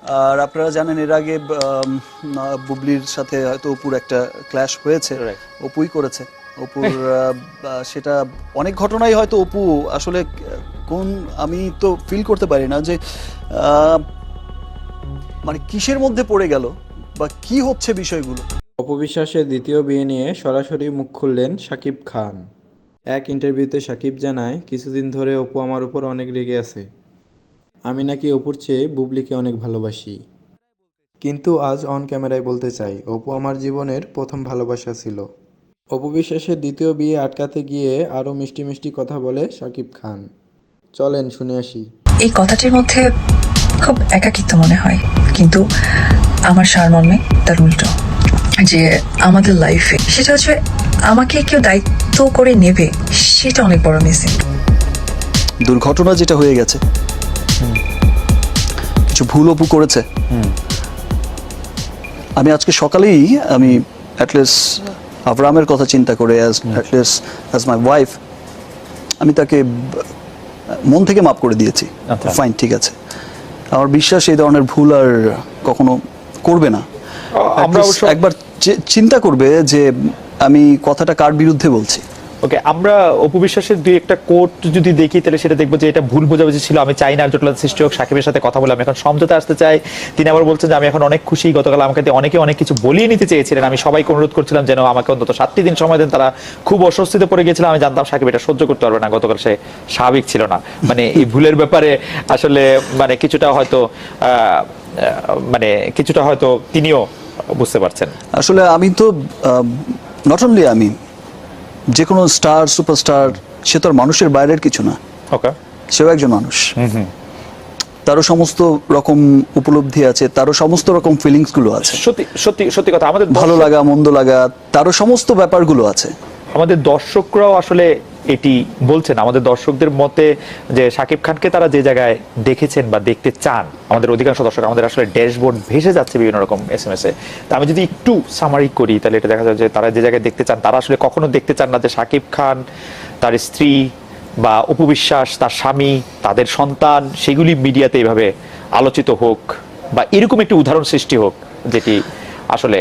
আর আপনারা জানেন এর আগে বুবলির সাথে হয়তো অপুর একটা ক্ল্যাশ হয়েছে, অপুই করেছে অপুর সেটা অনেক ঘটনাই হয়তো অপু আসলে কোন আমি তো ফিল করতে পারি না যে মানে কিসের মধ্যে পড়ে গেল বা কি হচ্ছে বিষয়গুলো। অপু বিশ্বাসের দ্বিতীয় বিয়ে নিয়ে সরাসরি মুখ খুললেন শাকিব খান। এক ইন্টারভিউতে শাকিব জানায়, কিছুদিন ধরে অপু আমার উপর অনেক রেগে আছে। আমি নাকি অপুর চেয়ে বুবলিকে অনেক ভালোবাসি, কিন্তু আজ অন ক্যামেরায় বলতে চাই অপু আমার জীবনের প্রথম ভালোবাসা ছিল। অপু বিশ্বাসের দ্বিতীয় বিয়ে আটকাতে গিয়ে আরও মিষ্টি মিষ্টি কথা বলে শাকিব খান। চলেন শুনে আসি। এই কথাটির মধ্যে খুব একাকিত্ব মনে হয়, কিন্তু আমার সারমর্মে তার উল্টো, যে আমাদের লাইফে সেটা হচ্ছে আমাকে কেউ দায়িত্ব করে নেবে, সেটা অনেক বড় মিসিং। দুর্ঘটনা যেটা হয়ে গেছে, কিছু ভুল অপু করেছে। আমি আজকে সকালেই আমি অ্যাটলিস্ট আবরামের কথা চিন্তা করে অ্যাজ মাই ওয়াইফ আমি তাকে মন থেকে মাফ করে দিয়েছি। ফাইন, ঠিক আছে, আমার বিশ্বাস এই ধরনের ভুল আর কখনো করবে না। একবার চিন্তা করবে যে আমি কথাটা কার বিরুদ্ধে বলছি। ওকে, আমরা অপু বিশ্বাসের দুই একটা কোট যদি দেখি তাহলে সেটা দেখবো যে এটা ভুল বোঝাবুঝি ছিল। আমি চাই না আর জটিলতা সৃষ্টি হোক, সাকিবের সাথে কথা বলে আমি এখন সমঝোতা আসতে চাই। তিনি আবার বলছেন যে আমি এখন অনেক খুশি, গতকাল আমাকে অনেকে অনেক কিছু বলিয়ে নিতে চেয়েছিলেন, আমি সবাইকে অনুরোধ করছিলাম যেন আমাকে অন্তত 7টি দিন সময় দেন। তারা খুব অস্বস্তিতে পড়ে গিয়েছিলাম, আমি জানতাম সাকিব এটা সহ্য করতে পারবে না, গতকাল সে স্বাভাবিক ছিল না। মানে এই ভুলের ব্যাপারে আসলে মানে কিছুটা হয়তো তিনিও বুঝতে পারছেন। আসলে আমি তো নট অনলি আমি, যে কোনো স্টার সুপারস্টার সে তো আর মানুষের বাইরের কিছু না। ওকে, সেও একজন মানুষ, তারও সমস্ত রকম উপলব্ধি আছে, তারও সমস্ত রকম ফিলিংস গুলো আছে। সত্যি সত্যি সত্যি কথা, আমাদের ভালো লাগা মন্দ লাগা তারও সমস্ত ব্যাপারগুলো আছে। আমাদের দর্শকরাও আসলে এটি বলছেন, আমাদের দর্শকদের মতে যে শাকিব খানকে তারা যে জায়গায় দেখেছেন বা দেখতে চান, আমাদের অধিকাংশ দর্শক আমাদের আসলে ড্যাশবোর্ড ভেসে যাচ্ছে বিভিন্ন রকম SMS এ। তা আমি যদি একটু সামারি করি তাহলে এটা দেখা যায় যে তারা যে জায়গায় দেখতে চান, তারা আসলে কখনো দেখতে চান না যে শাকিব খান, তার স্ত্রী বা অপু বিশ্বাস, তার স্বামী, তাদের সন্তান, সেগুলি মিডিয়াতে এইভাবে আলোচিত হোক বা এরকম একটি উদাহরণ সৃষ্টি হোক, যেটি আসলে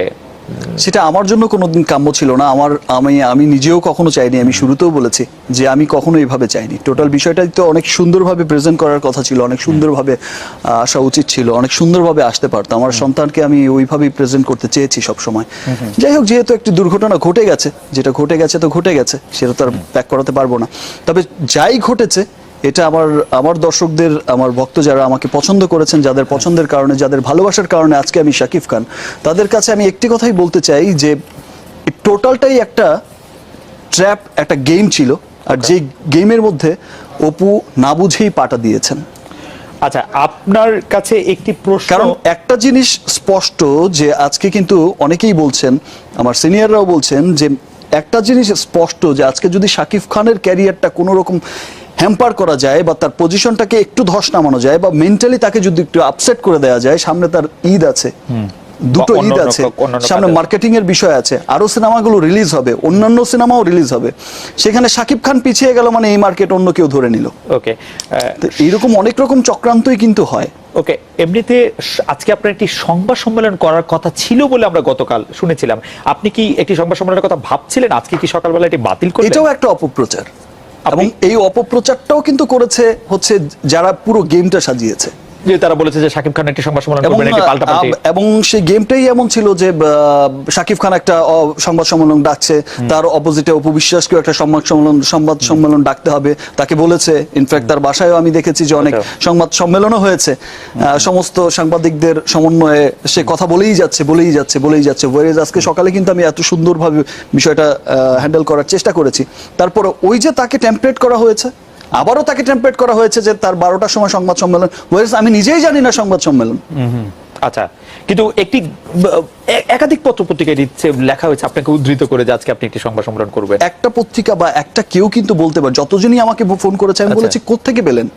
সেটা আমার জন্য কোনোদিন কাম্য ছিল না। আমি নিজেও কখনো চাইনি। আমি শুরুতেও বলেছি যে আমি কখনো এইভাবে চাইনি। টোটাল বিষয়টাই তো অনেক সুন্দরভাবে প্রেজেন্ট করার কথা ছিল, অনেক সুন্দরভাবে আসা উচিত ছিল, অনেক সুন্দরভাবে আসতে পারতাম। আমার সন্তানকে আমি ওইভাবেই প্রেজেন্ট করতে চেয়েছি সবসময়। যাই হোক, যেহেতু একটি দুর্ঘটনা ঘটে গেছে, যেটা ঘটে গেছে তো ঘটে গেছে, সেটা তো আর ব্যাক করাতে পারবো না। তবে যাই ঘটেছে, এটা আমার দর্শকদের, আমার ভক্ত যারা আমাকে পছন্দ করেছেন, যাদের পছন্দের কারণে, যাদের ভালোবাসার কারণে আজকে আমি শাকিব খান, তাদের কাছে আমি একটি কথাই বলতে চাই যে টোটালটাই একটা ট্র্যাপ, একটা গেম ছিল। আর যে গেমের মধ্যে অপু না বুঝেই পাটা দিয়েছেন। আচ্ছা, আপনার কাছে একটি প্রশ্ন, কারণ একটা জিনিস স্পষ্ট যে আজকে কিন্তু অনেকেই বলছেন, আমার সিনিয়ররাও বলছেন যে একটা জিনিস স্পষ্ট যে আজকে যদি শাকিব খানের ক্যারিয়ারটা কোনো রকম হ্যাম্পার করা যায় বা তার পজিশনটাকে একটু ধস নামানো যায় বা মেন্টালি তাকে যদি একটু আপসেট করে দেওয়া যায়, সামনে তার ঈদ আছে, দুটো ঈদ আছে সামনে, মার্কেটিং এর বিষয় আছে, আরো সিনেমাগুলো রিলিজ হবে, অন্যান্য সিনেমাও রিলিজ হবে, সেখানে শাকিব খান পিছিয়ে গেল মানে এই মার্কেট অন্য কেউ ধরে নিল। ওকে, এইরকম অনেক রকম চক্রান্তই কিন্তু হয়। ওকে, এমনিতে আজকে আপনার একটি সংবাদ সম্মেলন করার কথা ছিল বলে আমরা গতকাল শুনেছিলাম। আপনি কি একটি সংবাদ সম্মেলনের কথা ভাবছিলেন? আজকে কি সকালবেলা এটি বাতিল করলেন? এটাও একটা অপপ্রচার, এবং এই অপপ্রচারটাও কিন্তু করেছে হচ্ছে যারা পুরো গেমটা সাজিয়েছে। যে তারা বলেছে যে শাকিব খান একটি সংবাদ সম্মেলন করবেন, একটি পাল্টাপাল্টি, এবং সেই গেমটাই এমন ছিল যে শাকিব খান একটা সংবাদ সম্মেলন ডাকছে, তার অপোজিটে অপু বিশ্বাসকেও একটা সংবাদ সম্মেলন ডাকতে হবে, তাকে বলেছে। ইনফ্যাক্ট তার বাসায়ও আমি দেখেছি যে অনেক সংবাদ সম্মেলনও হয়েছে, সমস্ত সাংবাদিকদের সমন্বয়ে সে কথা বলেই যাচ্ছে। ওয়ারেজ আজকে সকালে কিন্তু আমি এত সুন্দরভাবে বিষয়টা হ্যান্ডেল করার চেষ্টা করেছি। তারপরে ওই যে তাকে টেমপ্লেট করা হয়েছে, আবারও তাকে টেমপ্লেট করা হয়েছে যে তার 12টার সময় সংবাদ সম্মেলন, আমি নিজেই জানি না সংবাদ সম্মেলন। আচ্ছা, কিন্তু একটি একাধিক পত্রিকায় লেখা হয়েছে আপনাকে উদ্ধৃত করে যে আজকে আপনি একটি সংবাদ সম্মেলন করবেন। একটা পত্রিকা বা একটা কেউ কিন্তু বলতে পারে, যতজনই আমাকে ফোন করেছে আমি বলেছি কোত্থেকে পেলেন,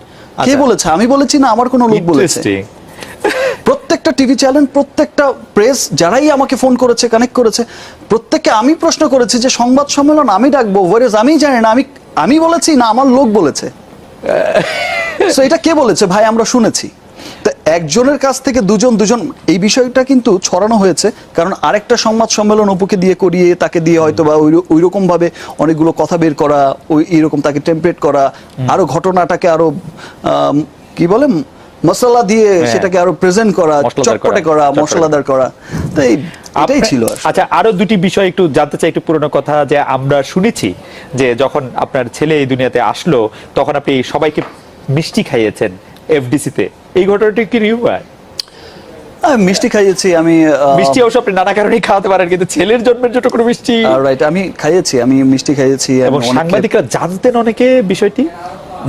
কে বলেছে, আমি বলেছি না আমার কোনো লোক বলেছে। প্রত্যেকটা টিভি চ্যানেল, প্রত্যেকটা প্রেস যারাই আমাকে ফোন করেছে, কানেক্ট করেছে, প্রত্যেককে আমি প্রশ্ন করেছি যে সংবাদ সম্মেলন আমি ডাকবো, ওয়ারেজ আমি জানি না, আমি বলেছি না আমার লোক বলেছে। সো এটা কে বলেছে ভাই, আমরা শুনেছি। তো একজনের কাছ থেকে দুজন এই বিষয়টা কিন্তু ছড়ানো হয়েছে, কারণ আরেকটা সংবাদ সম্মেলন অপুকে দিয়ে করিয়ে তাকে দিয়ে হয়তো বা ওই রকম ভাবে অনেকগুলো কথা বের করা, ওই এইরকম তাকে টেমপ্লেট করা, আরো ঘটনাটাকে আরো কি বলে মশলা দিয়ে সেটাকে আরো প্রেজেন্ট করা, চটপটে করা, মশলাদার করা। তো এটাই ছিল। আচ্ছা, আরো দুটি বিষয় একটু জানতে চাই, একটু পুরনো কথা, যে আমরা শুনেছি যে যখন আপনার ছেলে এই দুনিয়াতে আসলো তখন আপনি সবাইকে মিষ্টি খাইয়েছেন এফডিসিতে, এই ঘটনাটি কি রিউমার? মিষ্টি খাইয়েছি আমি। মিষ্টি অবশ্য আপনি নানা কারণেই খাওয়াতে পারেন, কিন্তু ছেলের জন্মের জন্য কোনো মিষ্টি? রাইট, আমি মিষ্টি খাইয়েছি। এবং সাংবাদিকরা জানতেন অনেকে বিষয়টি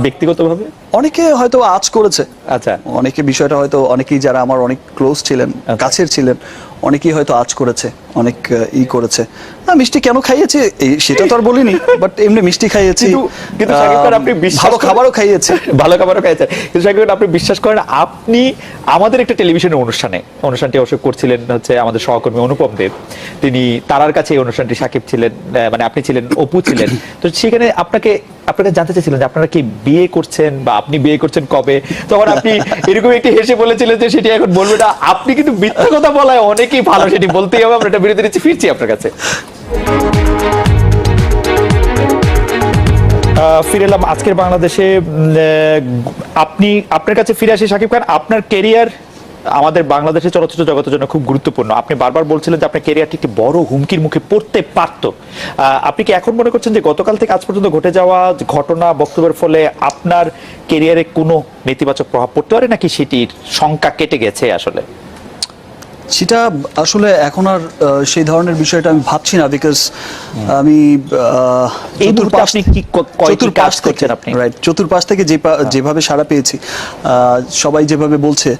ব্যক্তিগতভাবে? অনেকে হয়তো আজ করেছে। আচ্ছা, অনেকে বিষয়টা হয়তো, অনেকেই যারা আমার অনেক ক্লোজ ছিলেন, কাছের ছিলেন, অনেকেই হয়তো আজ করেছে, অনেক করেছে। মিষ্টি কেন খাইয়েছি সেটা তো আর বলিনি, বাট এমনি মিষ্টি খাইয়েছি, কিন্তু শাকিব খান আপনি ভালো খাবারও খাইয়েছি। ভালো খাবারও খাইয়েছেন, কিন্তু শাকিব খান আপনি বিশ্বাস করেন, আপনি আমাদের একটা টেলিভিশনের অনুষ্ঠানটি অবশ্য করছিলেন হচ্ছে আমাদের সহকর্মী অনুপম দেব, তিনি তারার কাছে এই অনুষ্ঠানটি শাকিব ছিলেন, মানে আপনি ছিলেন, অপু ছিলেন। তো সেখানে আপনাকে জানতে চেয়েছিলেন যে আপনারা কি বিয়ে করছেন বা আপনি বিয়ে করছেন কবে, তখন আপনি এরকম একটি হেসে বলেছিলেন যে সেটি এখন বলবে না। আপনি কিন্তু মিথ্যা কথা বলায় অনেকেই ভালো, সেটি বলতেই হবে। আমরা এটা বিরতি নিচ্ছি, ফিরছি আপনার কাছে। ফিরে এলাম আজকের বাংলাদেশে। আপনার কাছে ফিরে আসি শাকিব খান, আপনার ক্যারিয়ার আমাদের বাংলাদেশের চলচ্চিত্র জগতের জন্য খুব গুরুত্বপূর্ণ। আপনি বারবার বলছিলেন যে আপনার ক্যারিয়ারটি একটি বড় হুমকির মুখে পড়তে পারত। আপনি কি এখন মনে করছেন যে গতকাল থেকে আজ পর্যন্ত ঘটে যাওয়া ঘটনা, বক্তব্যের ফলে আপনার ক্যারিয়ারে কোনো নেতিবাচক প্রভাব পড়তে পারে, নাকি সেটির শঙ্কা কেটে গেছে? আসলে সেটা আসলে এখন আর সেই ধরনের বিষয়টা আমি ভাবছি না, বিকজ আমি চতুর্পাশ থেকে যেভাবে সাড়া পেয়েছি, সবাই যেভাবে বলছে,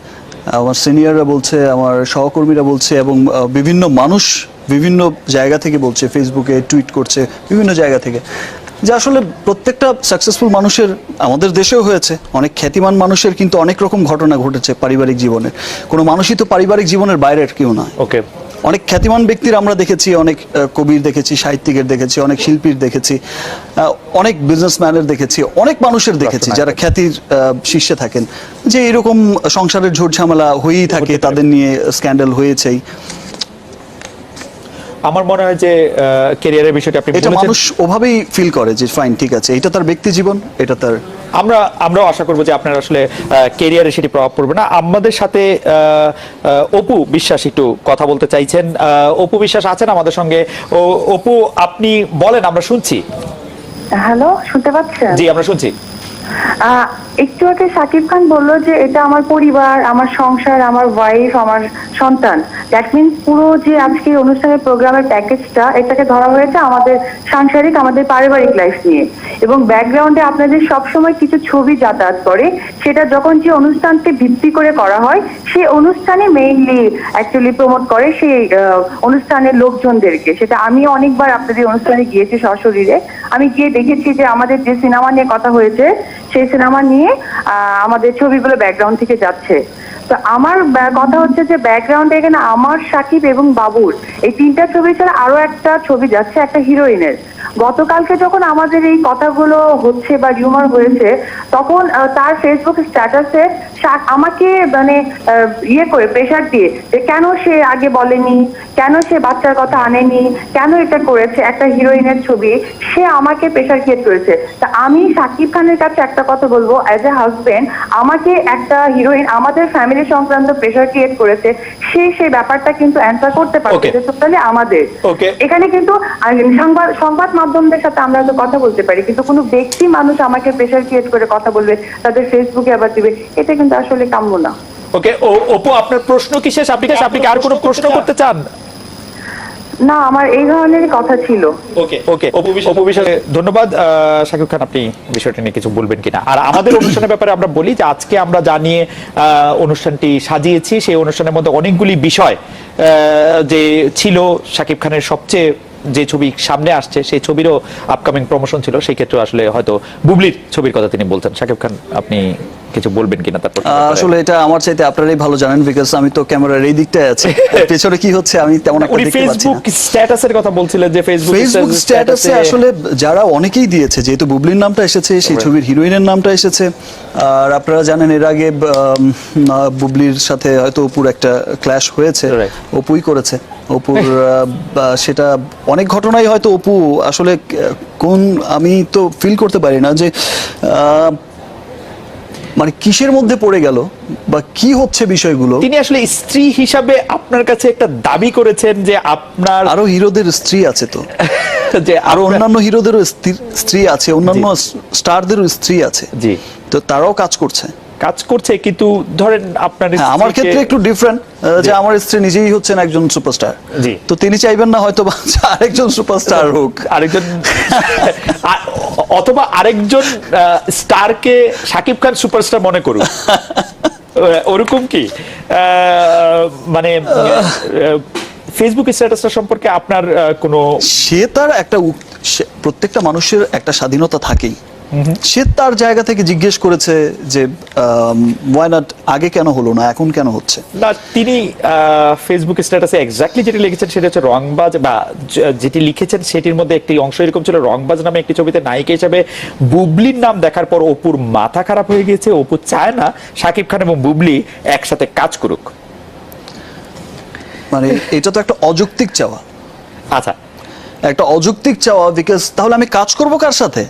আমার সিনিয়ররা বলছে, আমার সহকর্মীরা বলছে, এবং বিভিন্ন মানুষ বিভিন্ন জায়গা থেকে বলছে, ফেসবুকে টুইট করছে বিভিন্ন জায়গা থেকে, যে আসলে প্রত্যেকটা সাকসেসফুল মানুষের, আমাদের দেশেও হয়েছে, অনেক খ্যাতিমান মানুষের কিন্তু অনেক রকম ঘটনা ঘটেছে পারিবারিক জীবনে। কোনো মানুষই তো পারিবারিক জীবনের বাইরের কেউ নয়। ওকে, অনেক খ্যাতিমান ব্যক্তির আমরা দেখেছি, অনেক কবির দেখেছি, সাহিত্যিকের দেখেছি, অনেক শিল্পীর দেখেছি, অনেক বিজনেসম্যানের দেখেছি, অনেক মানুষের দেখেছি যারা খ্যাতির শীর্ষে থাকেন, যে এরকম সংসারের ঝোট ঝামেলা হয়েই থাকে, তাদের নিয়ে স্ক্যান্ডাল হয়েছেই। আমার মনে হয় যে ক্যারিয়ারের বিষয়টা আপনি এটা মানুষ ওভাবেই ফিল করে যে ফাইন, ঠিক আছে, এটা তার ব্যক্তি জীবন, এটা তার। আমরাও আশা করবো যে আপনার আসলে ক্যারিয়ারে সেটি প্রভাব পড়বে না। আমাদের সাথে অপু বিশ্বাস একটু কথা বলতে চাইছেন। অপু বিশ্বাস আছেন আমাদের সঙ্গে? অপু, আপনি বলেন, আমরা শুনছি। হ্যালো, শুনতে পাচ্ছেন? জি, আমরা শুনছি। একটু আগে শাকিব খান বললো যে এটা আমার পরিবার, আমার সংসার, আমার ওয়াইফ, আমার সন্তান। দ্যাট মিনস পুরো যে আজকে অনুষ্ঠানের প্রোগ্রামের প্যাকেজটা, এটাকে ধরা হয়েছে আমাদের সাংসারিক, আমাদের পারিবারিক লাইফ নিয়ে। এবং ব্যাকগ্রাউন্ডে আপনাদের সবসময় কিছু ছবি যাতায়াত করে, সেটা যখন যে অনুষ্ঠানকে ভিত্তি করে করা হয়, সেই অনুষ্ঠানে মেইনলি অ্যাকচুয়ালি প্রমোট করে সেই অনুষ্ঠানের লোকজনদেরকে। সেটা আমি অনেকবার আপনাদের অনুষ্ঠানে গিয়েছি সশরীরে, আমি গিয়ে দেখেছি যে আমাদের যে সিনেমা নিয়ে কথা হয়েছে, সেই সিনেমা নিয়ে আমাদের ছবিগুলো ব্যাকগ্রাউন্ড থেকে যাচ্ছে। তো আমার কথা হচ্ছে যে ব্যাকগ্রাউন্ডে এখানে আমার, সাকিব এবং বাবুর এই তিনটা ছবি ছাড়া আরো একটা ছবি যাচ্ছে, একটা হিরোইনের। গতকালকে যখন আমাদের এই কথাগুলো হচ্ছে বা রিউমার হয়েছে, তখন তার ফেসবুক স্ট্যাটাসে আমাকে মানে করে প্রেশার দিয়ে যে কেন সে আগে বলেনি, কেন সে বাচ্চার কথা আনেনি, কেন এটা করেছে, একটা হিরোইনের ছবি, সে আমাকে প্রেশার ক্রিয়েট করেছে। তা আমি শাকিব খানের কাছে একটা কথা বলবো, অ্যাজ এ হাজবেন্ড, আমাকে একটা হিরোইন আমাদের ফ্যামিলি সংক্রান্ত প্রেশার ক্রিয়েট করেছে, সেই ব্যাপারটা কিন্তু অ্যান্সার করতে পারছে, যে টোটালি আমাদের। এখানে কিন্তু সংবাদ মাধ্যমদের সাথে আমরা তো কথা বলতে পারি, কিন্তু কোনো ব্যক্তি মানুষ আমাকে প্রেশার ক্রিয়েট করে কথা বলবে, তাদের ফেসবুকে আবার দিবে, এটা কিন্তু আসলে কাম্য না। ওকে, অপু, আপনার প্রশ্ন কি শেষ? আপনি কি আর কোনো প্রশ্ন করতে চান? না, আমার এই ধরনের কথা ছিল। ওকে, অপু বিশ্বাস, ধন্যবাদ। শাকিব খান, আপনি বিষয়টা নিয়ে কিছু বলবেন কিনা? আর আমাদের অনুষ্ঠানের ব্যাপারে আমরা বলি যে আজকে আমরা জানিয়ে অনুষ্ঠানটি সাজিয়েছি, সেই অনুষ্ঠানের মধ্যে অনেকগুলি বিষয় যে ছিল শাকিব খানের সবচেয়ে যে ছবি সামনে আসছে সেই ছবিরও আপকামিং প্রমোশন ছিল, সেই ক্ষেত্রে আসলে হয়তো বুবলির ছবির কথা তিনি বলতেন। শাকিব খান, আপনি কিছু বলবেন কিনা তারপর? আসলে এটা আমার চাইতে আপনারাই ভালো জানেন, বিকজ আমি তো ক্যামেরার এই দিকটায় আছি, পেছনে কি হচ্ছে আমি তেমন একটা উনি দেখতে পাচ্ছি না। ফেসবুক স্ট্যাটাসের কথা বলছিলেন যে ফেসবুক স্ট্যাটাসে আসলে যারা অনেকেই দিয়েছে, যেহেতু বুবলির নামটা এসেছে, সেই ছবির হিরোইনের নামটা এসেছে। আর আপনারা জানেন এর আগে বুবলির সাথে হয়তো অপুর একটা ক্ল্যাশ হয়েছে, Right. অপুই করেছে অপুর সেটা অনেক ঘটনাই হয়তো অপু আসলে কোন, আমি তো ফিল করতে পারি না যে মানে কিসের মধ্যে পড়ে গেল বা কি হচ্ছে বিষয়গুলো। তিনি আসলে স্ত্রী হিসাবে আপনার কাছে একটা দাবি করেছেন যে আপনার আরো হিরোদের স্ত্রী আছে তো, যে আরো অন্যান্য হিরোদেরও স্ত্রী আছে, অন্যান্য স্টারদেরও স্ত্রী আছে, জি তো তারাও কাজ করছে। কাজ করছে, কিন্তু ধরেন আপনার হ্যাঁ, আমার স্ত্রীকে- ক্ষেত্রে একটু ডিফারেন্ট, যে আমার স্ত্রী নিজেই হচ্ছেন একজন সুপারস্টার, জি। তো তিনি চাইবেন না হয়তো বা যে আরেকজন সুপারস্টার হোক। আরেকজন অথবা আরেকজন স্টারকে শাকিব খান সুপারস্টার মনে করুন, ওরকম কি মানে ফেসবুক স্ট্যাটাসটা সম্পর্কে আপনার কোনো সে তার একটা প্রত্যেকটা মানুষের একটা স্বাধীনতা থাকেই, সে তার জায়গা থেকে জিজ্ঞেস করেছে যে ওয়াই নট, আগে কেন হলো না, এখন কেন হচ্ছে। না, তিনি ফেসবুক স্ট্যাটাসে এক্স্যাক্টলি যেটি লিখেছেন সেটা হচ্ছে রংবাজ, বা যেটি লিখেছেন সেটির মধ্যে একটি অংশ এরকম ছিল, রংবাজ নামে একটি ছবিতে নায়িকা হিসেবে বুবলির নাম দেখার পর অপুর মাথা খারাপ হয়ে গিয়েছে, অপু চায় না শাকিব খান এবং বুবলি একসাথে কাজ করুক। মানে এটা তো একটা অযৌক্তিক চাওয়া, আচ্ছা, একটা অযৌক্তিক চাওয়া, বিকজ তাহলে আমি কাজ করব কার সাথে?